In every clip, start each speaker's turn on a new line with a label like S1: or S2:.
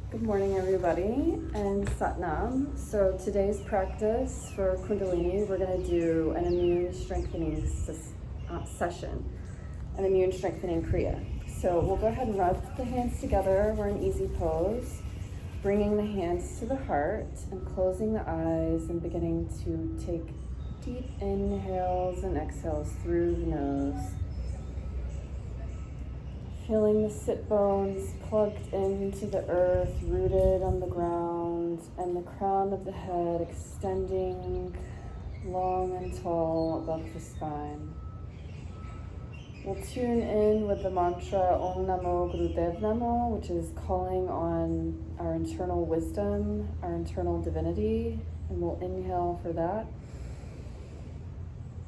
S1: Good morning, everybody, and Satnam. So today's practice for Kundalini, we're going to do an immune strengthening session, an immune strengthening kriya. So we'll go ahead and rub the hands together. We're in easy pose, bringing the hands to the heart and closing the eyes and beginning to take deep inhales and exhales through the nose. Feeling the sit bones plugged into the earth, rooted on the ground, and the crown of the head extending long and tall above the spine. We'll tune in with the mantra Om Namo Gurudev Namo, which is calling on our internal wisdom, our internal divinity, and we'll inhale for that.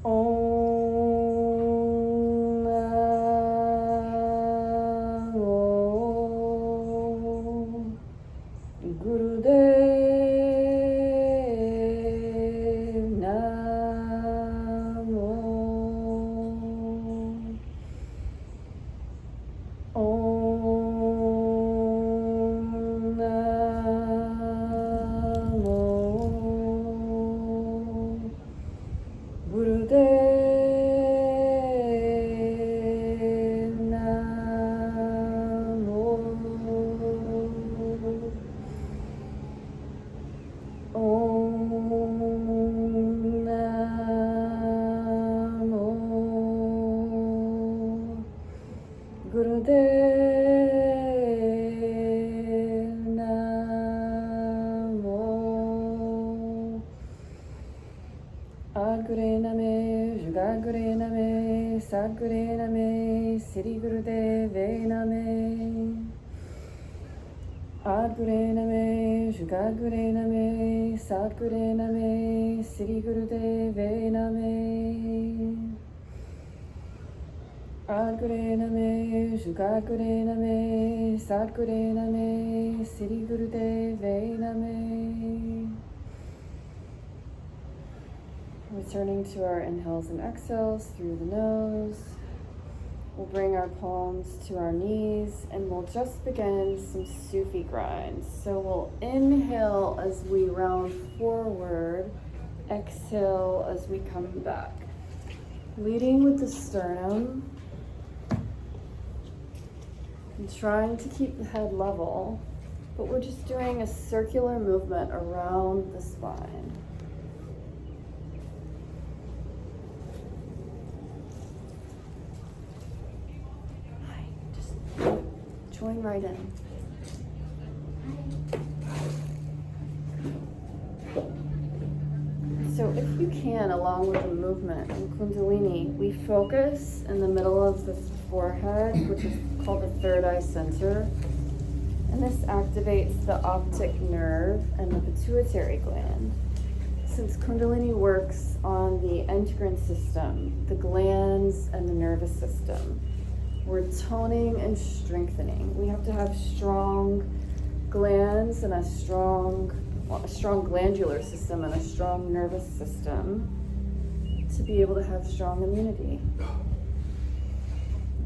S1: Om Adgure Name, Jugagure Name, Sadgure Name, Sri Gurudeve Name. Adgure Name, Jugagure Name, Sadgure Name, Sri Gurudeve Name. Adgure Name, Jugagure Name, Sadgure Name, Sri Gurudeve Name. Returning to our inhales and exhales through the nose. We'll bring our palms to our knees and we'll just begin some Sufi grinds. So we'll inhale as we round forward, exhale as we come back. Leading with the sternum and trying to keep the head level, but we're just doing a circular movement around the spine. Join right in. So if you can, along with the movement in Kundalini, we focus in the middle of the forehead, which is called the third eye center. And this activates the optic nerve and the pituitary gland. Since Kundalini works on the endocrine system, the glands, and the nervous system, we're toning and strengthening. We have to have strong glands and a strong glandular system and a strong nervous system to be able to have strong immunity.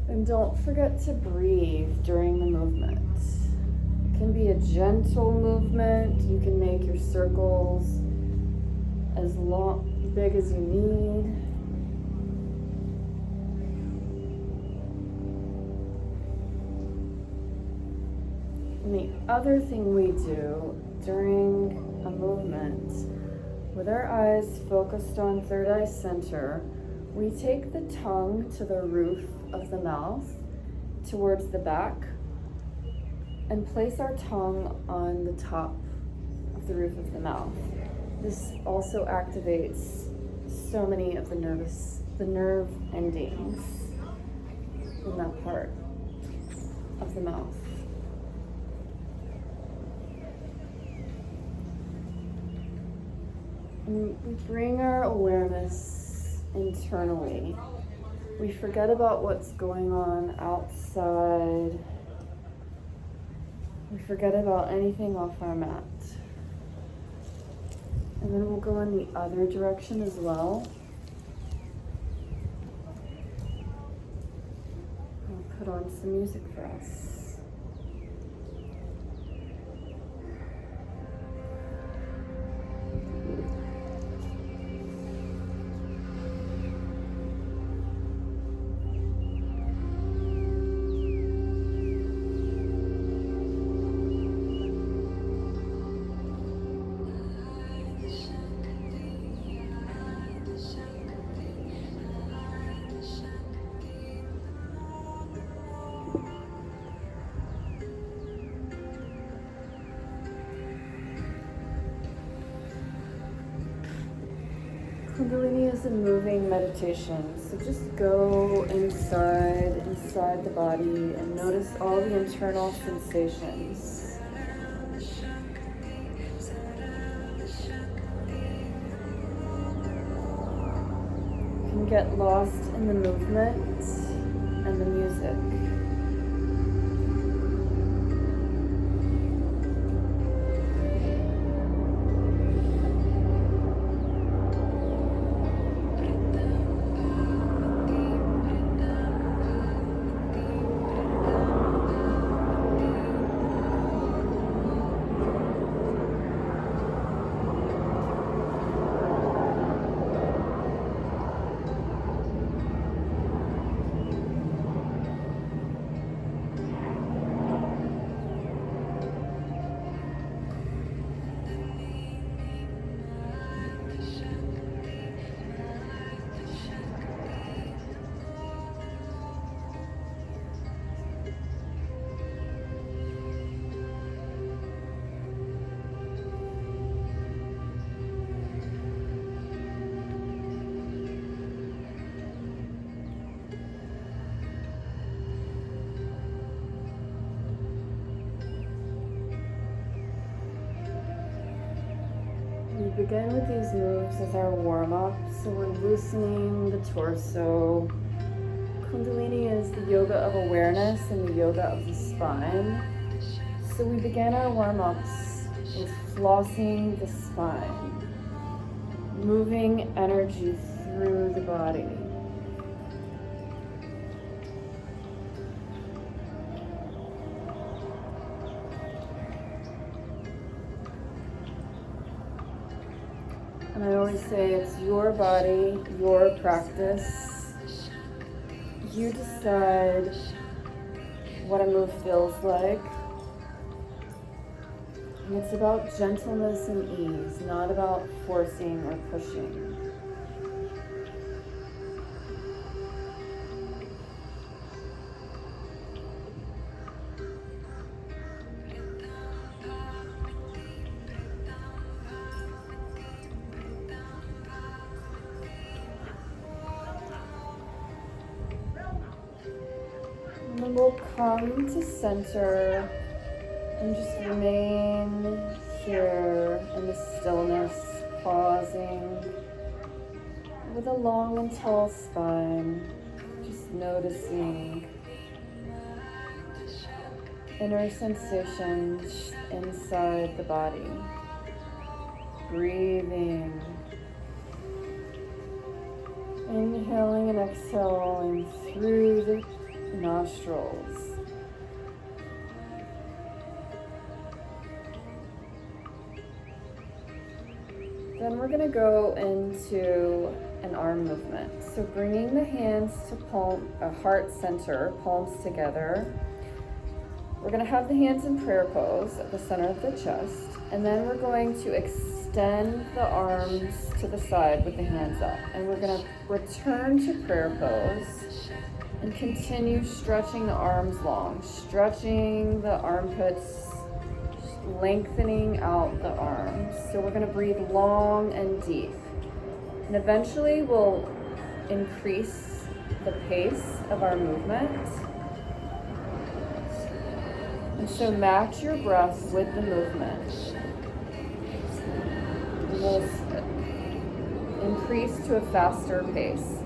S1: And don't forget to breathe during the movement. It can be a gentle movement. You can make your circles as big as you need. And the other thing we do during a movement, with our eyes focused on third eye center, we take the tongue to the roof of the mouth towards the back and place our tongue on the top of the roof of the mouth. This also activates so many of the nerve endings in that part of the mouth. And we bring our awareness internally. We forget about what's going on outside. We forget about anything off our mat. And then we'll go in the other direction as well. I'll put on some music for us. Kundalini is a moving meditation, so just go inside the body, and notice all the internal sensations. You can get lost in the movement and the music. We begin with these moves as our warm-up, so we're loosening the torso. Kundalini is the yoga of awareness and the yoga of the spine. So we begin our warm-ups with flossing the spine, moving energy through the body. And I always say it's your body, your practice. You decide what a move feels like. And it's about gentleness and ease, not about forcing or pushing. And then we'll come to center and just remain here in the stillness, pausing with a long and tall spine, just noticing inner sensations inside the body, breathing, inhaling and exhaling through the nostrils. Then we're going to go into an arm movement. So bringing the hands to heart center, palms together. We're going to have the hands in prayer pose at the center of the chest, and then we're going to extend the arms to the side with the hands up, and we're going to return to prayer pose and continue stretching the arms long, stretching the armpits, lengthening out the arms. So we're going to breathe long and deep, and eventually we'll increase the pace of our movement. And so match your breath with the movement. We'll increase to a faster pace.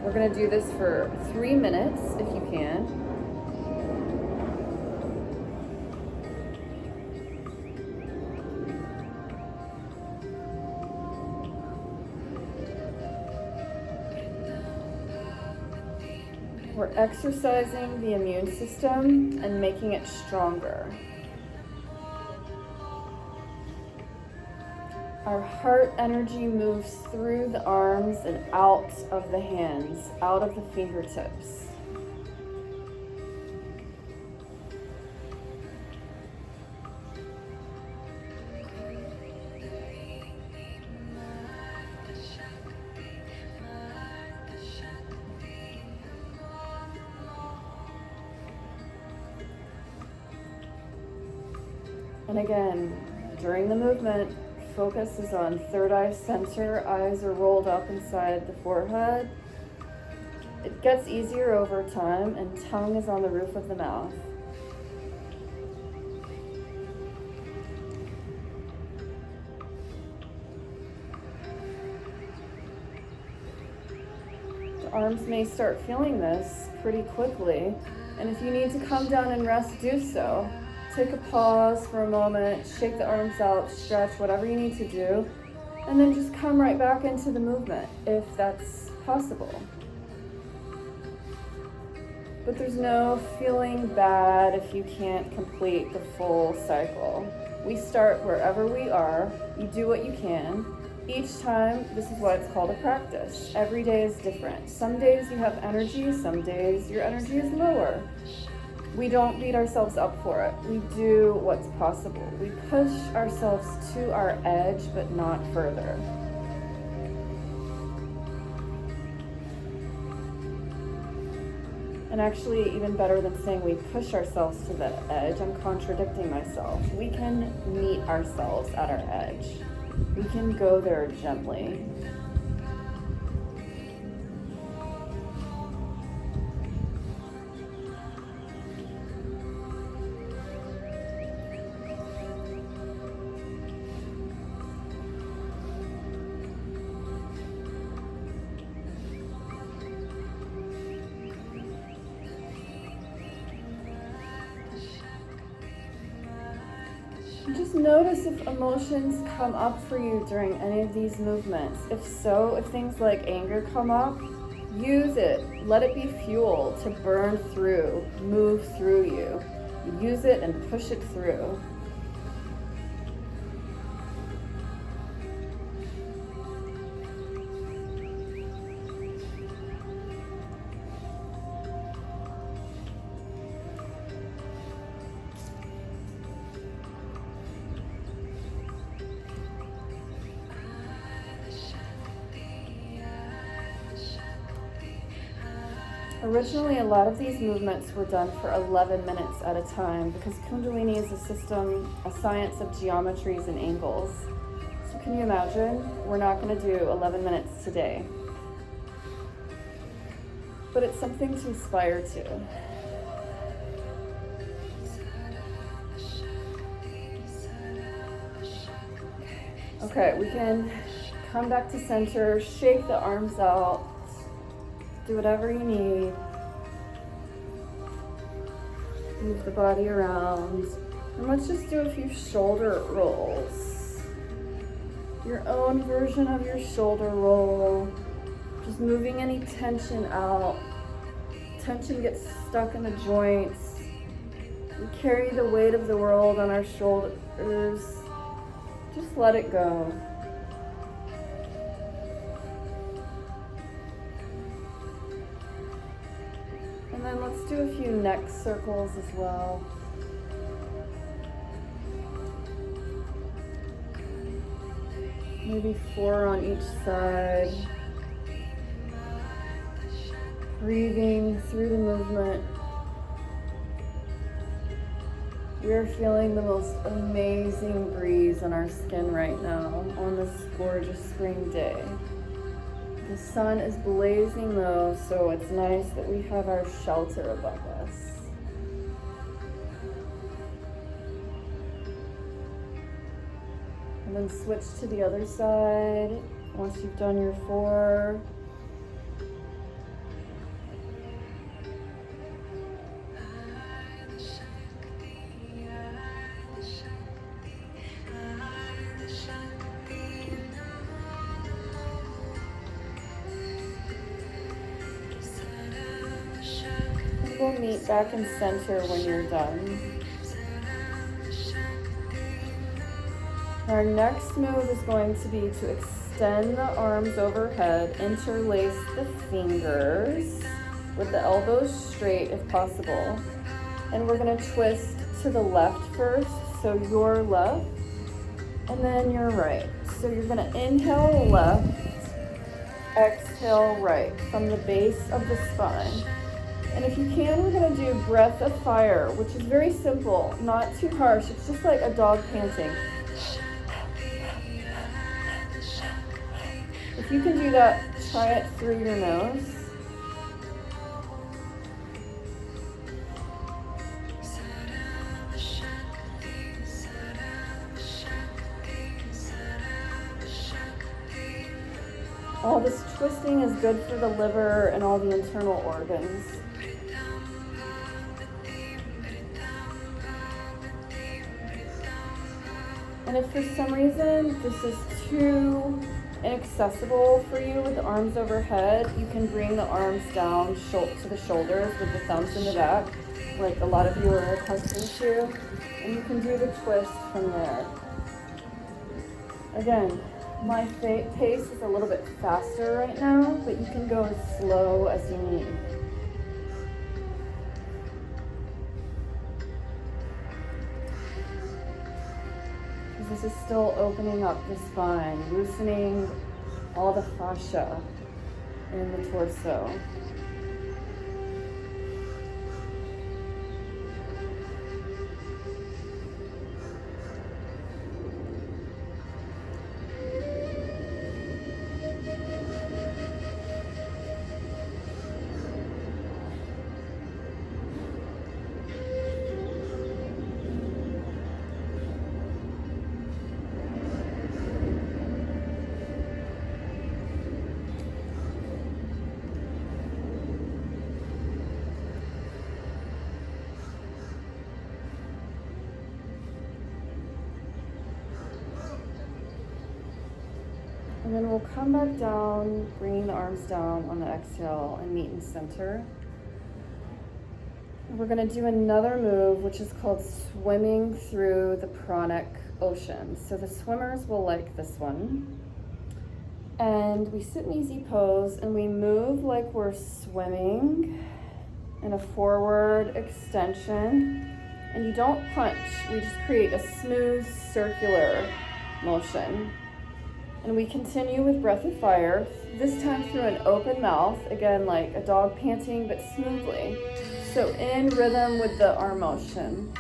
S1: We're going to do this for 3 minutes if you can. We're exercising the immune system and making it stronger. Our heart energy moves through the arms and out of the hands, out of the fingertips. And again, during the movement, focus is on third eye center. Eyes are rolled up inside the forehead. It gets easier over time, and tongue is on the roof of the mouth. The arms may start feeling this pretty quickly, and if you need to come down and rest, do so. Take a pause for a moment, shake the arms out, stretch, whatever you need to do, and then just come right back into the movement if that's possible. But there's no feeling bad if you can't complete the full cycle. We start wherever we are, you do what you can. Each time, this is why it's called a practice. Every day is different. Some days you have energy, some days your energy is lower. We don't beat ourselves up for it. We do what's possible. We push ourselves to our edge, but not further. And actually, even better than saying we push ourselves to the edge, I'm contradicting myself. We can meet ourselves at our edge. We can go there gently. Just notice if emotions come up for you during any of these movements. If so, if things like anger come up, use it. Let it be fuel to burn through, move through you. Use it and push it through. Originally, a lot of these movements were done for 11 minutes at a time because Kundalini is a system, a science of geometries and angles. So can you imagine? We're not going to do 11 minutes today. But it's something to aspire to. Okay, we can come back to center, shake the arms out. Do whatever you need. Move the body around. And let's just do a few shoulder rolls. Your own version of your shoulder roll. Just moving any tension out. Tension gets stuck in the joints. We carry the weight of the world on our shoulders. Just let it go. And then let's do a few neck circles as well. Maybe 4 on each side. Breathing through the movement. We are feeling the most amazing breeze on our skin right now on this gorgeous spring day. The sun is blazing low, so it's nice that we have our shelter above us. And then switch to the other side once you've done your 4. We'll meet back in center when you're done. Our next move is going to be to extend the arms overhead, interlace the fingers with the elbows straight if possible. And we're going to twist to the left first, so your left, and then your right. So you're going to inhale left, exhale right from the base of the spine. And if you can, we're going to do breath of fire, which is very simple, not too harsh. It's just like a dog panting. If you can do that, try it through your nose. All this twisting is good for the liver and all the internal organs. And if for some reason this is too inaccessible for you with the arms overhead, you can bring the arms down to the shoulders with the thumbs in the back, like a lot of you are accustomed to, and you can do the twist from there. Again, my pace is a little bit faster right now, but you can go as slow as you need. This is still opening up the spine, loosening all the fascia in the torso. And then we'll come back down, bringing the arms down on the exhale and meet in center. And we're going to do another move, which is called swimming through the pranic ocean. So the swimmers will like this one. And we sit in easy pose and we move like we're swimming in a forward extension. And you don't punch, we just create a smooth circular motion. And we continue with breath of fire, this time through an open mouth, again like a dog panting but smoothly. So in rhythm with the arm motion.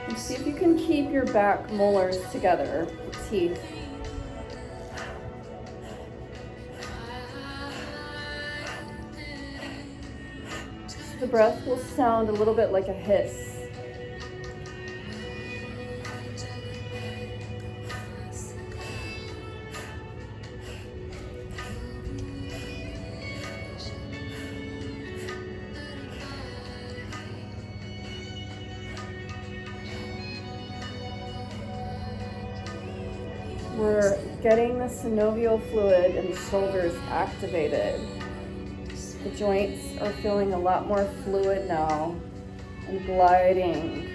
S1: And see if you can keep your back molars together, the teeth. The breath will sound a little bit like a hiss. We're getting the synovial fluid in the shoulders activated. The joints are feeling a lot more fluid now and gliding.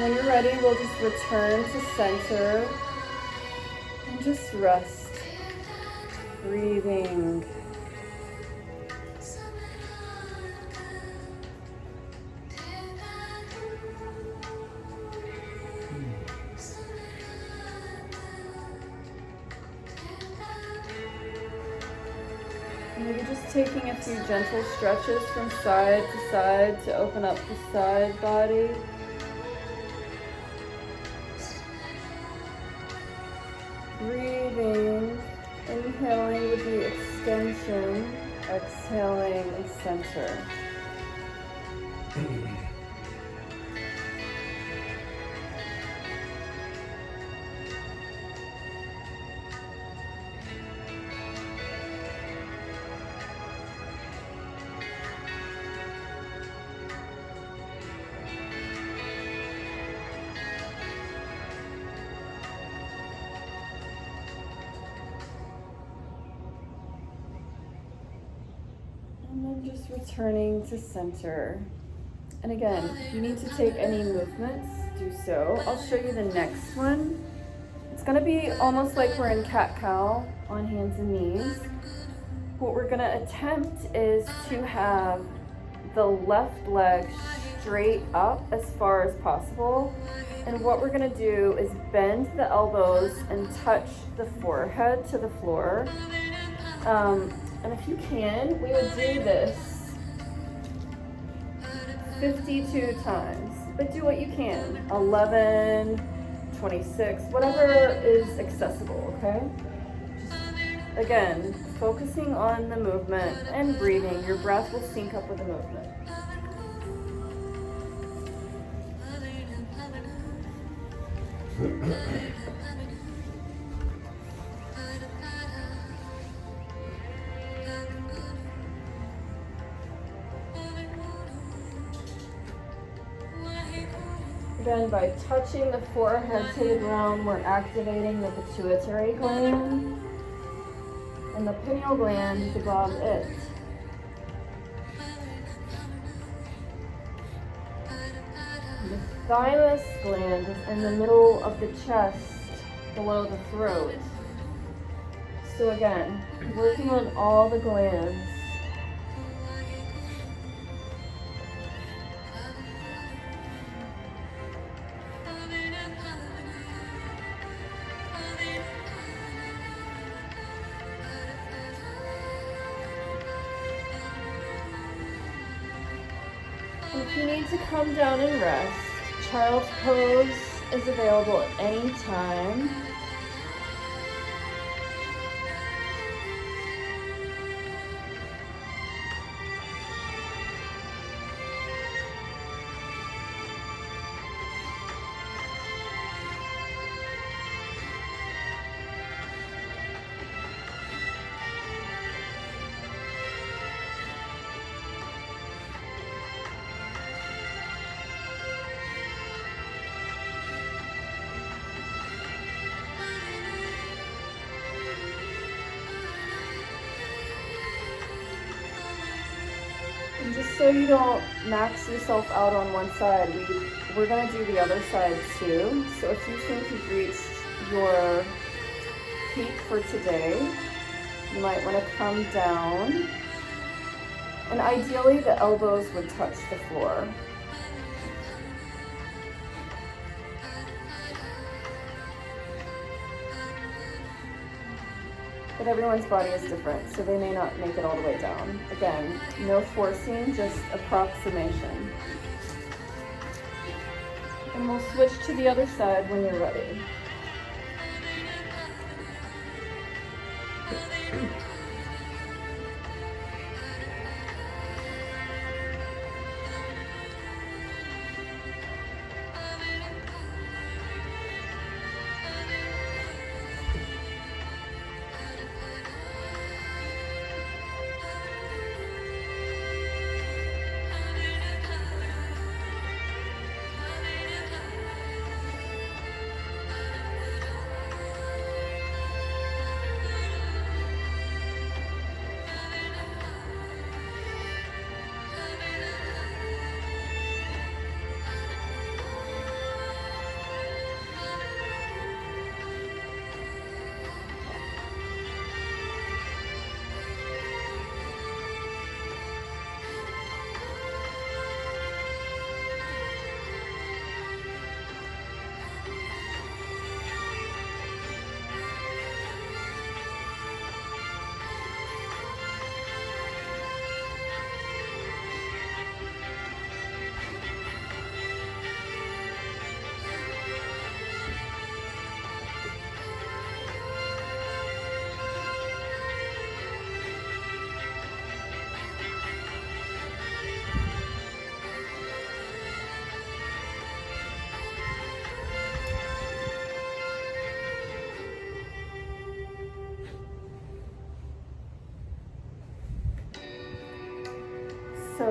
S1: And when you're ready, we'll just return to center and just rest, breathing. Maybe just taking a few gentle stretches from side to side to open up the side body. Breathing, inhaling with the extension, exhaling in center. And then just returning to center. And again, if you need to take any movements, do so. I'll show you the next one. It's gonna be almost like we're in cat-cow on hands and knees. What we're gonna attempt is to have the left leg straight up as far as possible. And what we're gonna do is bend the elbows and touch the forehead to the floor. And if you can, we would do this 52 times, but do what you can. 11, 26, whatever is accessible, okay? Just, again, focusing on the movement and breathing. Your breath will sync up with the movement. Again, by touching the forehead to the ground, we're activating the pituitary gland, and the pineal gland is above it. The thymus gland is in the middle of the chest, below the throat. So again, working on all the glands. If you need to come down and rest, child's pose is available at any time. And just so you don't max yourself out on one side, we're going to do the other side too. So if you think you've reached your peak for today, you might want to come down. And ideally the elbows would touch the floor. But everyone's body is different, so they may not make it all the way down. Again, no forcing, just approximation. And we'll switch to the other side when you're ready.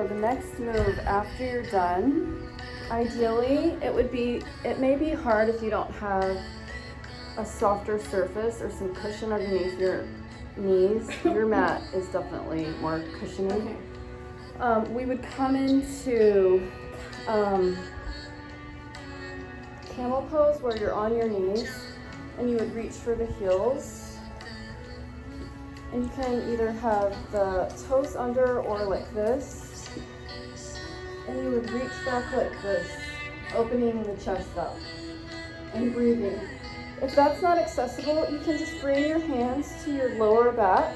S1: So the next move after you're done, ideally it may be hard if you don't have a softer surface or some cushion underneath your knees. Your mat is definitely more cushiony. Okay. We would come into camel pose where you're on your knees and you would reach for the heels. And you can either have the toes under or like this. And you would reach back like this, opening the chest up and breathing. If that's not accessible, you can just bring your hands to your lower back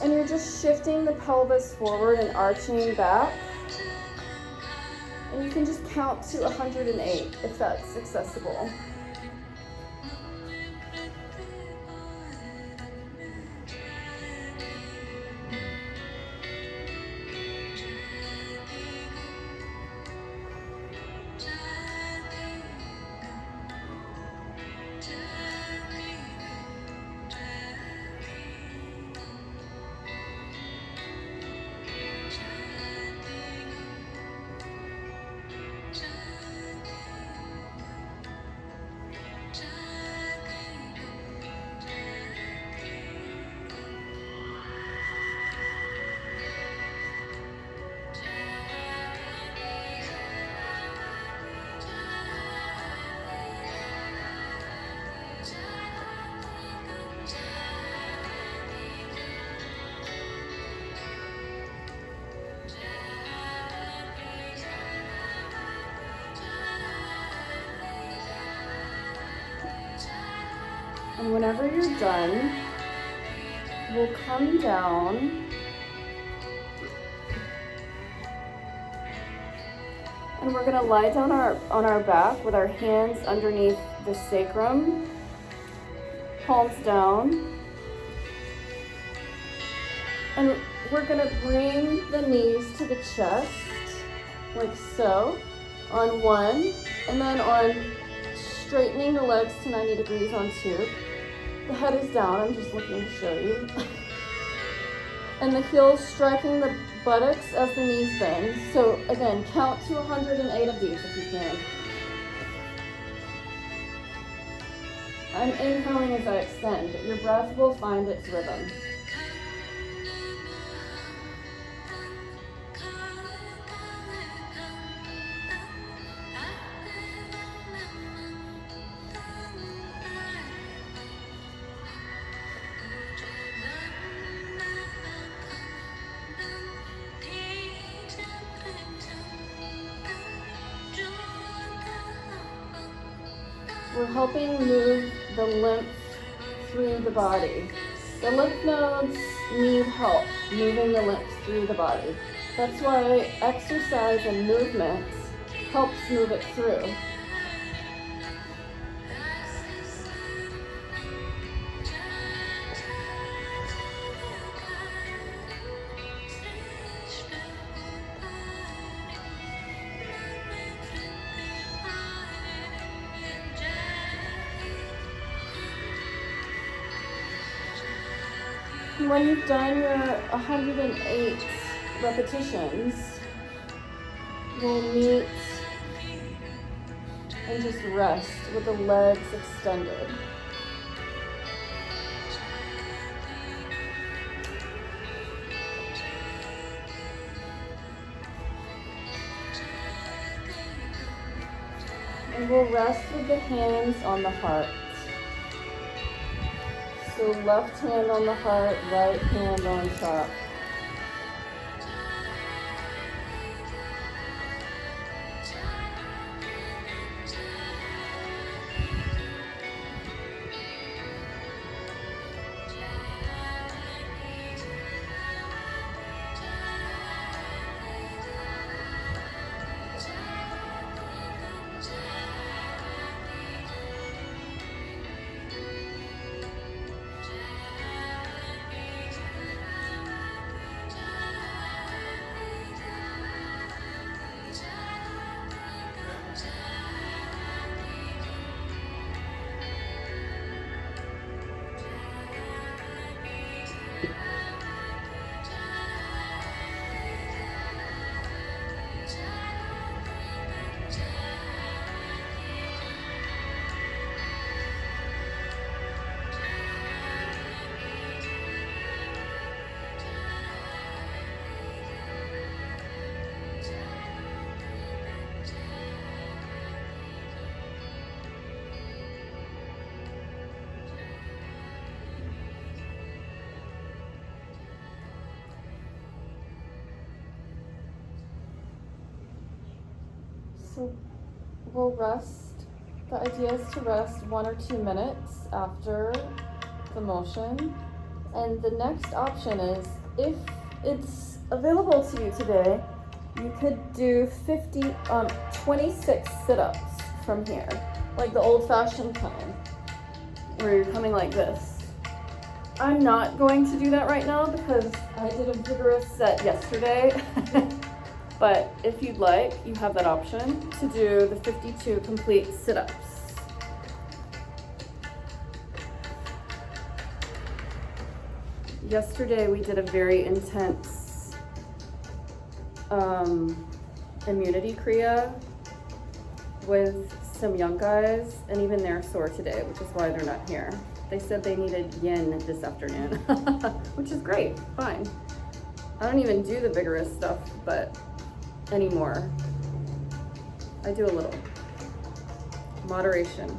S1: and you're just shifting the pelvis forward and arching back. And you can just count to 108 if that's accessible. And whenever you're done, we'll come down and we're gonna lie down on our back with our hands underneath the sacrum, palms down. And we're gonna bring the knees to the chest, like so, on one, and then on straightening the legs to 90 degrees on two. The head is down, I'm just looking to show you. And the heels striking the buttocks as the knees bend. So again, count to 108 of these if you can. I'm inhaling as I extend, but your breath will find its rhythm. We're helping move the lymph through the body. The lymph nodes need help moving the lymph through the body. That's why exercise and movement helps move it through. When you've done your 108 repetitions, we'll meet and just rest with the legs extended. And we'll rest with the hands on the heart. So left hand on the heart, right hand on top. So we'll rest. The idea is to rest 1 or 2 minutes after the motion. And the next option is, if it's available to you today, you could do 26 sit-ups from here, like the old-fashioned kind, where you're coming like this. I'm not going to do that right now because I did a vigorous set yesterday. But if you'd like, you have that option to do the 52 complete sit-ups. Yesterday we did a very intense immunity kriya with some young guys, and even they're sore today, which is why they're not here. They said they needed yin this afternoon, which is great, fine. I don't even do the vigorous stuff, but anymore. I do a little. Moderation.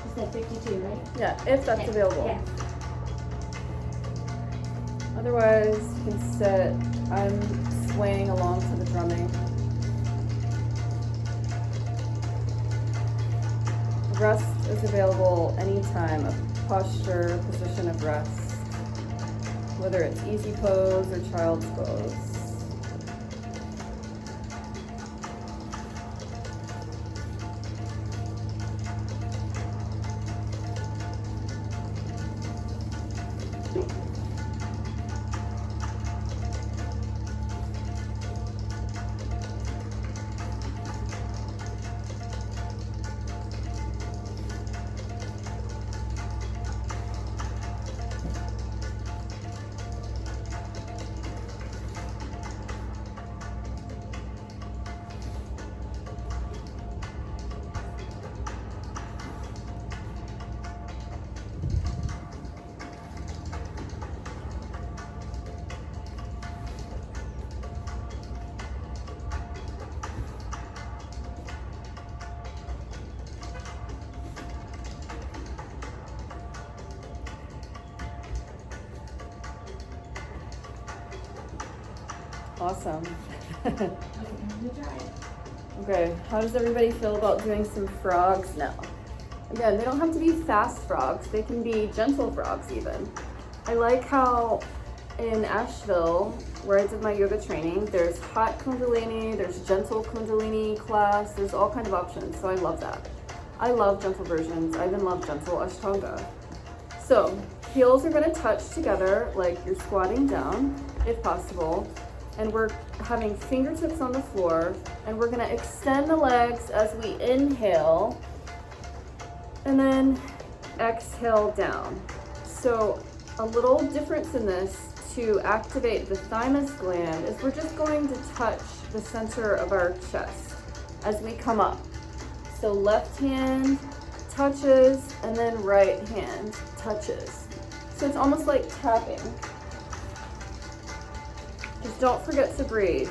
S2: You said 52, right?
S1: Yeah, if that's available.
S2: Yeah.
S1: Otherwise, you can sit. I'm swaying along to the drumming. Rest is available anytime, a posture, position of rest, whether it's easy pose or child's pose. Awesome. Okay, how does everybody feel about doing some frogs now? Again, they don't have to be fast frogs. They can be gentle frogs even. I like how in Asheville, where I did my yoga training, there's hot Kundalini, there's gentle Kundalini class, there's all kinds of options, so I love that. I love gentle versions. I even love gentle Ashtanga. So, heels are gonna touch together like you're squatting down, if possible. And we're having fingertips on the floor, and we're gonna extend the legs as we inhale, and then exhale down. So a little difference in this to activate the thymus gland is we're just going to touch the center of our chest as we come up. So left hand touches, and then right hand touches. So it's almost like tapping. Just don't forget to breathe.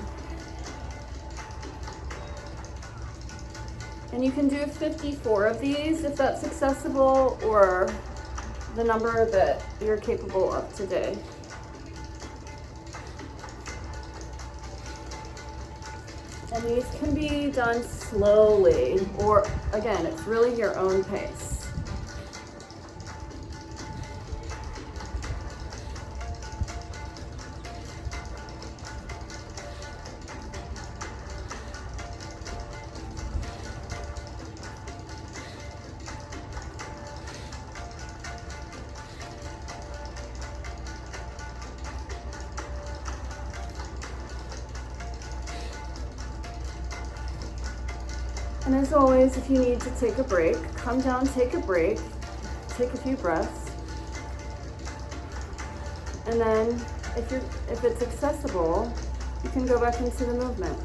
S1: And you can do 54 of these if that's accessible, or the number that you're capable of today. And these can be done slowly, or again, it's really your own pace. And as always, if you need to take a break, come down, take a break, take a few breaths. And then if it's accessible, you can go back into the movement.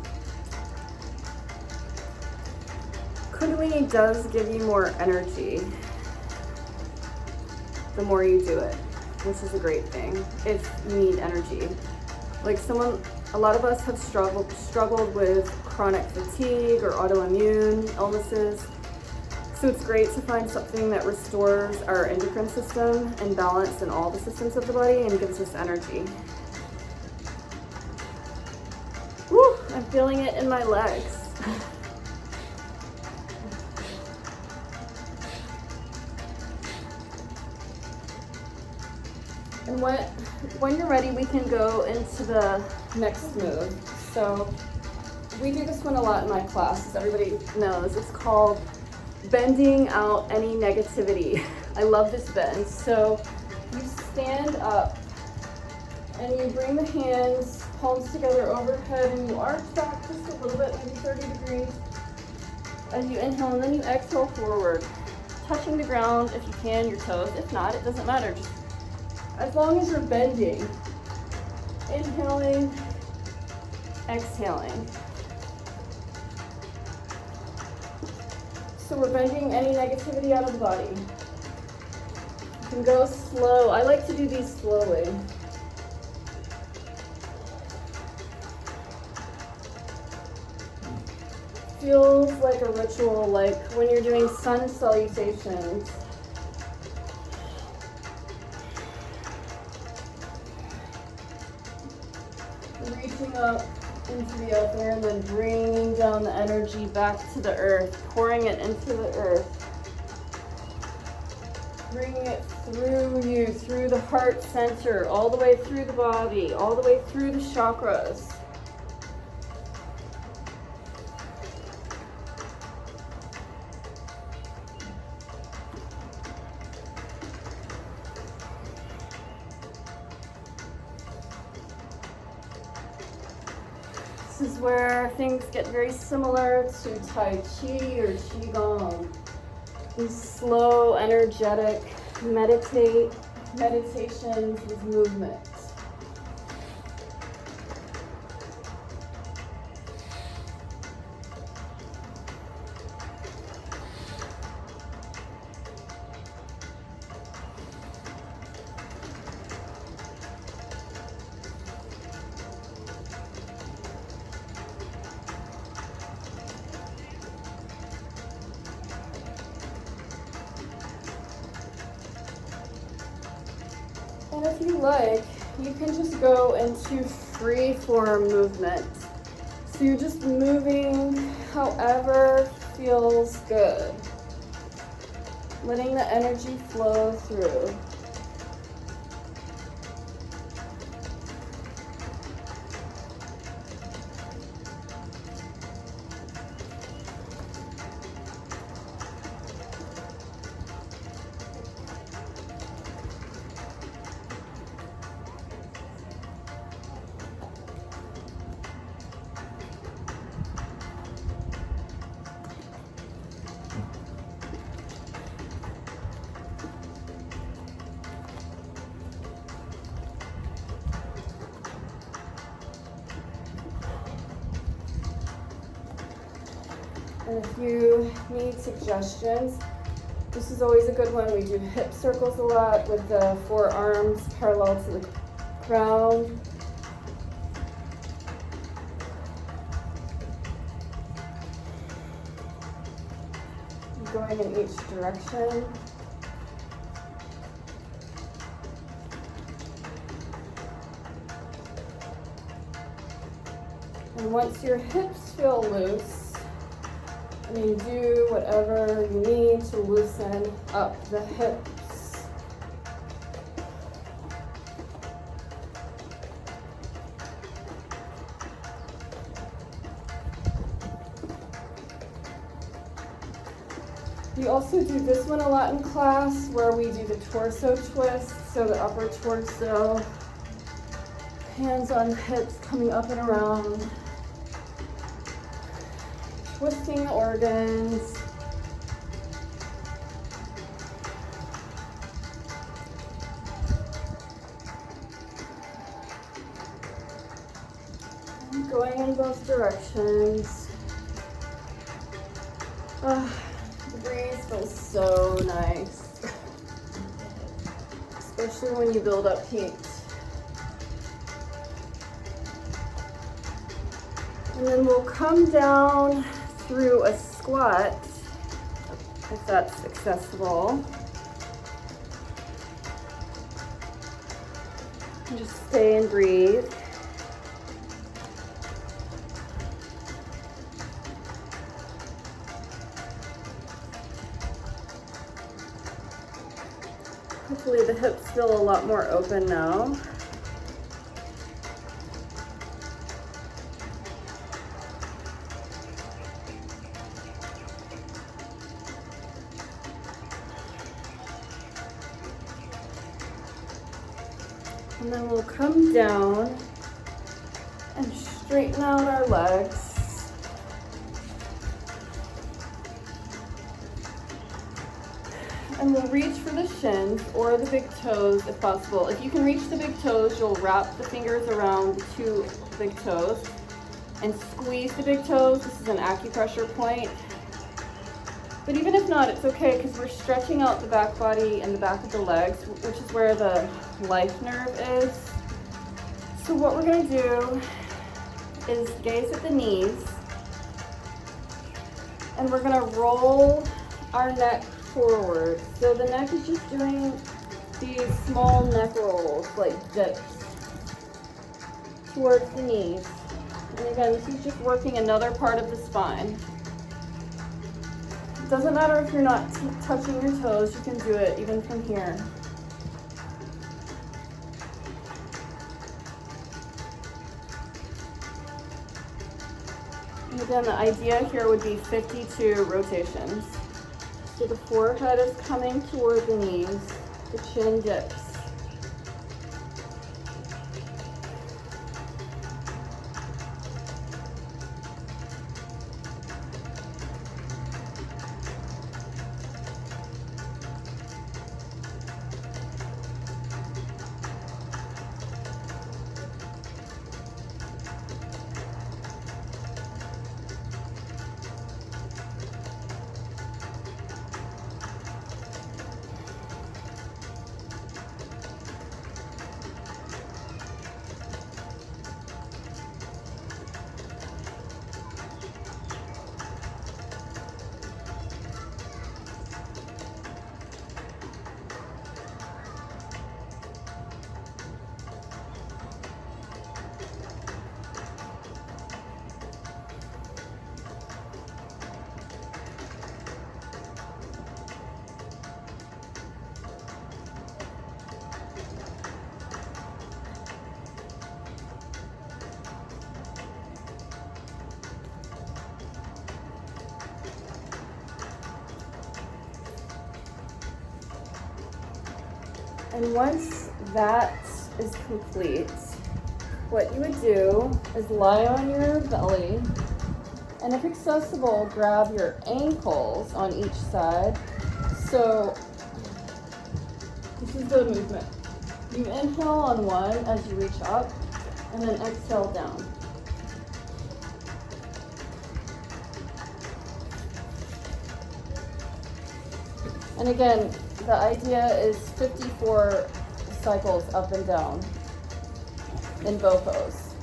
S1: Kundalini does give you more energy the more you do it, which is a great thing if you need energy. Like a lot of us have struggled with chronic fatigue or autoimmune illnesses. So it's great to find something that restores our endocrine system and balance in all the systems of the body and gives us energy. Woo, I'm feeling it in my legs. And when you're ready, we can go into the next move. So we do this one a lot in my class, as everybody knows. It's called bending out any negativity. I love this bend. So you stand up and you bring the hands, palms together overhead, and you arch back just a little bit, maybe 30 degrees. As you inhale, and then you exhale forward, touching the ground if you can, your toes. If not, it doesn't matter. Just as long as you're bending, inhaling, exhaling. So we're bending any negativity out of the body. You can go slow. I like to do these slowly. Feels like a ritual, like when you're doing sun salutations. Reaching up into the opener and then bringing down the energy back to the earth, pouring it into the earth, bringing it through you, through the heart center, all the way through the body, all the way through the chakras. This is where things get very similar to Tai Chi or Qigong. These slow, energetic meditations with movement. And if you like, you can just go into free form movement. So you're just moving however feels good. Letting the energy flow through. And if you need suggestions, this is always a good one. We do hip circles a lot with the forearms parallel to the ground. Going in each direction. And And once your hips feel loose, I mean, do whatever you need to loosen up the hips. We also do this one a lot in class where we do the torso twist, so the upper torso, hands on hips coming up and around, twisting the organs. And going in both directions. The breeze feels so nice, especially when you build up heat. And then we'll come down through a squat, if that's accessible. And just stay and breathe. Hopefully the hips feel a lot more open now. And then we'll come down and straighten out our legs. And we'll reach for the shins or the big toes if possible. If you can reach the big toes, you'll wrap the fingers around the two big toes and squeeze the big toes. This is an acupressure point. But even if not, it's okay because we're stretching out the back body and the back of the legs, which is where the life nerve is. So what we're going to do is gaze at the knees, and we're going to roll our neck forward. So the neck is just doing these small neck rolls, like dips towards the knees. And again, this is just working another part of the spine. It doesn't matter if you're not touching your toes, you can do it even from here. And again, the idea here would be 52 rotations. So the forehead is coming toward the knees, the chin dips. And once that is complete, what you would do is lie on your belly, and if accessible, grab your ankles on each side. So this is the movement. You inhale on one as you reach up, and then exhale down. And again, the idea is 54 cycles up and down in both poses.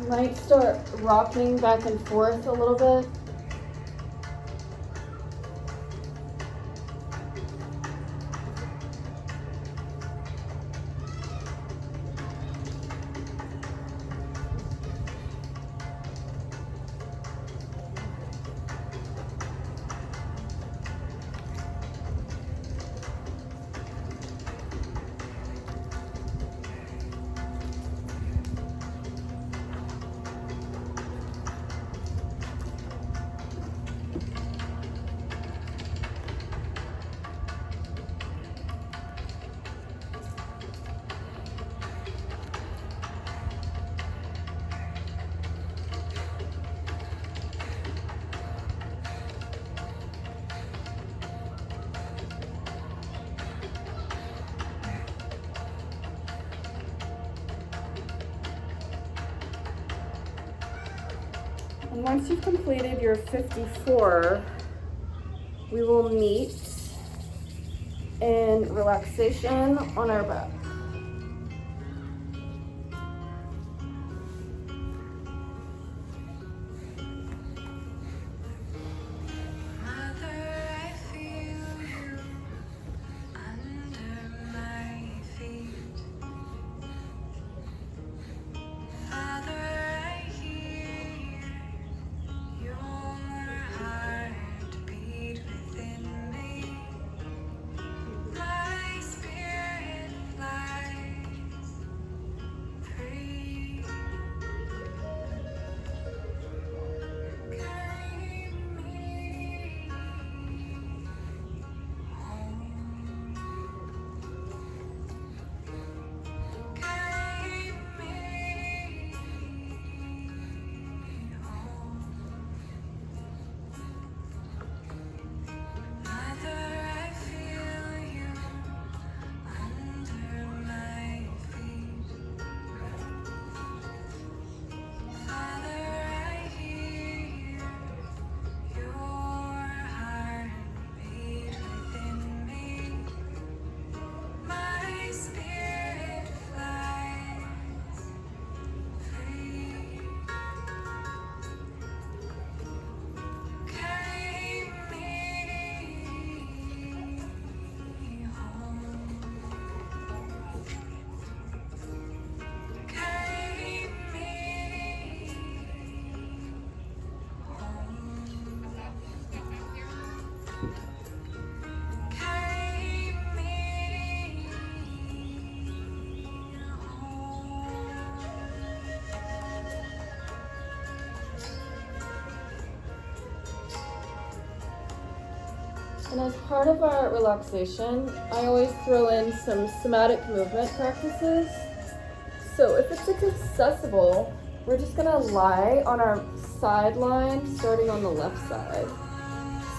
S1: You might start rocking back and forth a little bit. And once you've completed your 54, we will meet in relaxation on our back. And as part of our relaxation, I always throw in some somatic movement practices. So if it's accessible, we're just gonna lie on our side line, starting on the left side.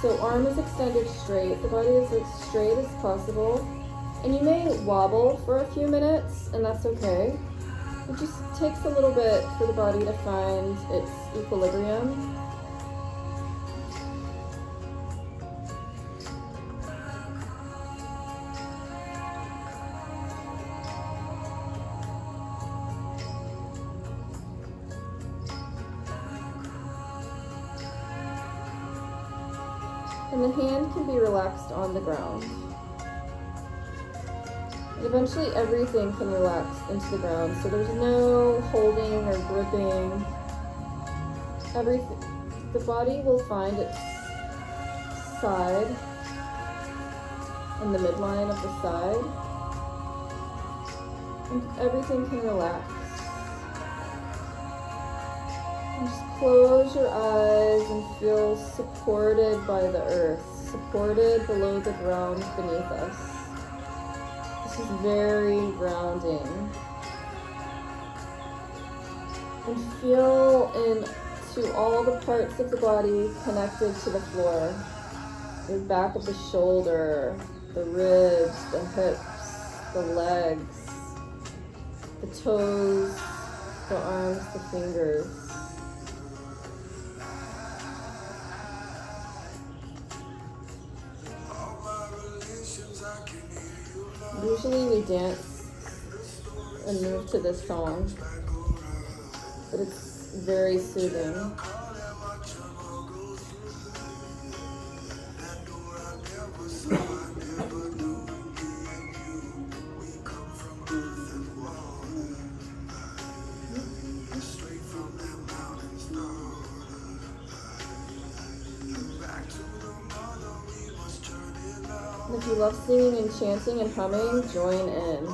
S1: So arm is extended straight, the body is as straight as possible. And you may wobble for a few minutes, and that's okay. It just takes a little bit for the body to find its equilibrium. And the hand can be relaxed on the ground. And eventually everything can relax into the ground, so there's no holding or gripping. Everything, the body will find its side in the midline of the side, and everything can relax. And just close your eyes and feel supported by the earth, supported below the ground beneath us. This is very grounding. And feel into all the parts of the body connected to the floor. The back of the shoulder, the ribs, the hips, the legs, the toes, the arms, the fingers. Usually we dance and move to this song, but it's very soothing. If you love singing and chanting and humming, join in.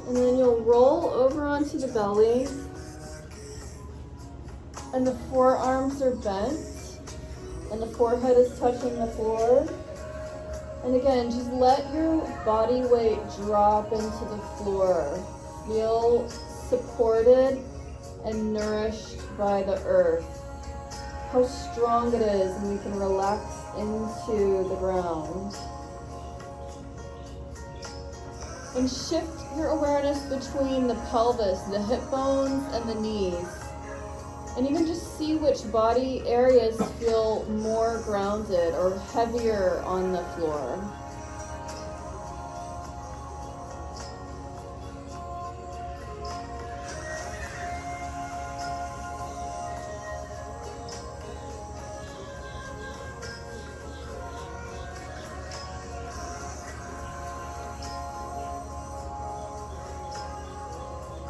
S1: And then you'll roll over onto the belly, and the forearms are bent, and the forehead is touching the floor. And again, just let your body weight drop into the floor. Feel supported and nourished by the earth. How strong it is, and we can relax into the ground. And shift your awareness between the pelvis, the hip bones, and the knees. And even just see which body areas feel more grounded or heavier on the floor.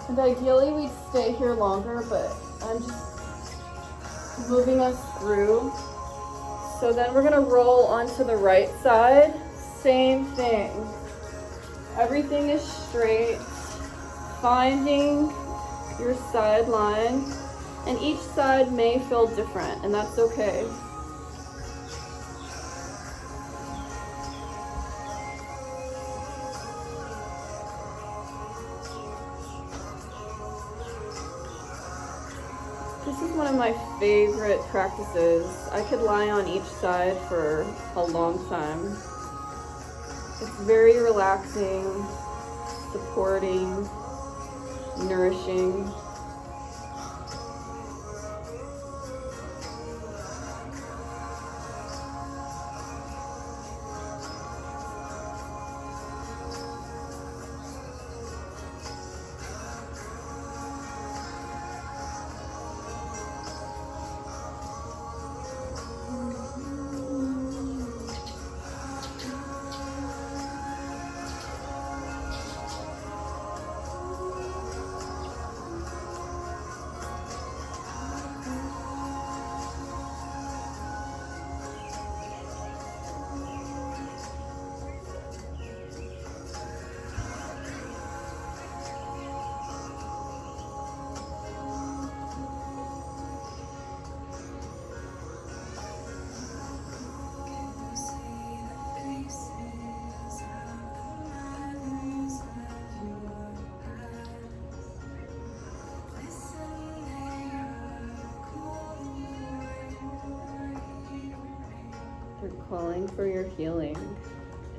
S1: And ideally we'd stay here longer, but I'm just moving us through. So then we're gonna roll onto the right side. Same thing. Everything is straight. Finding your side line. And each side may feel different, and that's okay. This is one of my favorite practices. I could lie on each side for a long time. It's very relaxing, supporting, nourishing. They're calling for your healing.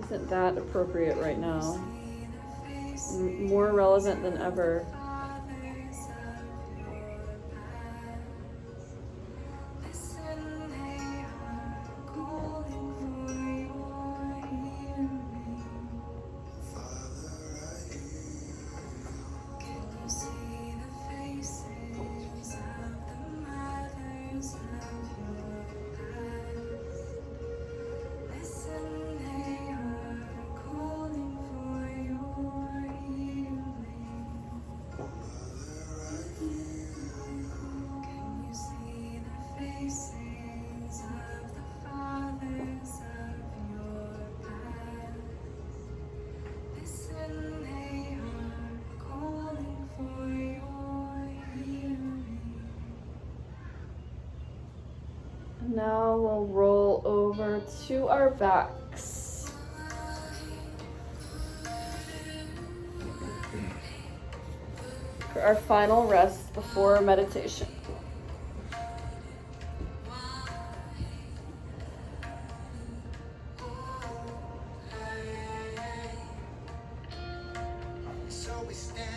S1: Isn't that appropriate right now? More relevant than ever. Now we'll roll over to our backs. our final rest before meditation.
S2: So we stand